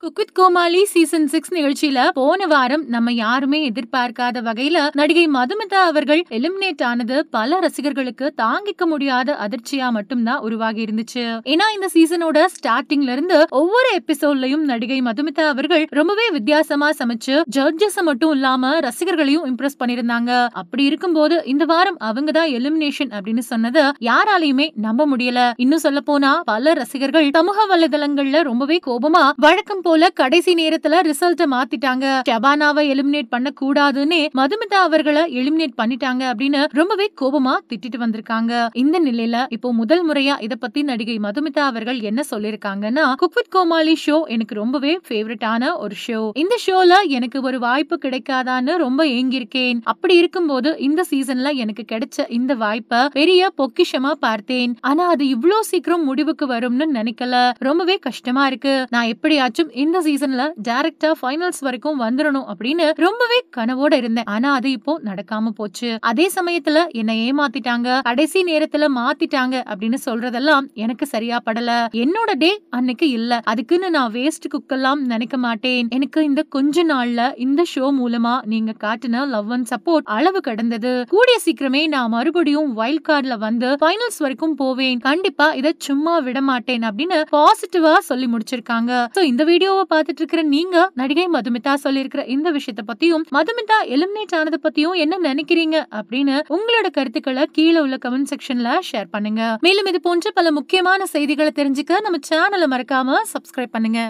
Cook with Comali season 6 நிகழ்ச்சியில போன வாரம் நம்ம யாருமே எதிர்பார்க்காத வகையில நடிகை மதுமிதா அவர்கள் எலிமினேட் ஆனது பல ரசிகர்களுக்கு தாங்கிக்க முடியாத அதிர்ச்சியா மட்டும்தான் உருவாகி இருந்துச்சு. ஏன்னா இந்த சீசனோட ஸ்டார்டிங்ல இருந்து ஒவ்வொரு எபிசோட்லயும் நடிகை மதுமிதா அவர்கள் ரொம்பவே வித்தியாசமா சமைச்சு ஜட்ஜஸ் மட்டும் இல்லாம ரசிகர்களையும் இம்ப்ரெஸ் பண்ணிருந்தாங்க. அப்படி இருக்கும்போது இந்த வாரம் அவங்க தான் எலிமினேஷன் அப்படின்னு சொன்னது யாராலையுமே நம்ப முடியல. இன்னும் சொல்ல போனா பல ரசிகர்கள் சமூக வலைதளங்கள்ல ரொம்பவே கோபமா வழக்கம் போல கடைசி நேரத்துல ரிசல்ட்ட மாத்திட்டாங்க, ஷபானாவை எலிமினேட் பண்ண கூடாதுன்னு மதுமிதா அவர்களை எலிமினேட் பண்ணிட்டாங்க அப்படின்னு ரொம்பவே கோபமா திட்டிட்டு வந்திருக்காங்க. இந்த நிலையில இப்போ முதல் முறையா இத பத்தி நடிகை மதுமிதா அவர்கள் என்ன சொல்லிருக்காங்கன்னா, குக் வித் கோமாளி ஷோ எனக்கு ரொம்பவே ஃபேவரட்டான ஒரு ஷோ. இந்த ஷோல எனக்கு ஒரு வாய்ப்பு கிடைக்காதான்னு ரொம்ப ஏங்கியிருக்கேன். அப்படி இருக்கும்போது இந்த சீசன்ல எனக்கு கிடைச்ச இந்த வாய்ப்பை பெரிய பொக்கிஷமா பார்த்தேன். ஆனா அது இவ்ளோ சீக்கிரம் முடிவுக்கு வரும்னு நினைக்கல. ரொம்பவே கஷ்டமா இருக்கு. நான் எப்படியாச்சும் இந்த சீசன்ல டைரக்டா ஃபைனல்ஸ் வரைக்கும் வந்துடணும் அப்படின்னு ரொம்பவே கனவோட இருந்தேன். ஆனா அது இப்போ நடக்காம போச்சு. அதே சமயத்துல என்ன ஏமாத்திட்டாங்க, கடைசி நேரத்துல மாத்திட்டாங்க அப்படின்னு சொல்றதெல்லாம் எனக்கு சரியா படல. என்னோட டே அன்னைக்கு இல்ல, அதுக்குன்னு நான் வேஸ்ட் குக்கெல்லாம் நினைக்க மாட்டேன். எனக்கு இந்த கொஞ்ச நாள்ல இந்த ஷோ மூலமா நீங்க காட்டின லவ் அண்ட் சப்போர்ட் அளவு கடந்தது. கூடிய சீக்கிரமே நான் மறுபடியும் வைல்ட் கார்டுல வந்து ஃபைனல்ஸ் வரைக்கும் போவேன். கண்டிப்பா இத சும்மா விட மாட்டேன் அப்படின்னு பாசிட்டிவா சொல்லி முடிச்சிருக்காங்க. சோ இந்த வீடியோவை பார்த்துட்டு இருக்கிற நீங்க நடிகை மதுமிதா சொல்லியிருக்கிற இந்த விஷயத்தை பத்தியும் மதுமிதா எலிமினேட் ஆனதை பத்தியும் என்ன நினைக்கிறீங்க அப்படின்னு உங்களோட கருத்துக்களை கீழே உள்ள கமெண்ட் செக்ஷன்ல ஷேர் பண்ணுங்க. மேலும் இது போன்ற பல முக்கியமான செய்திகளை தெரிஞ்சுக்க நம்ம சேனலை மறக்காம சப்ஸ்கிரைப் பண்ணுங்க.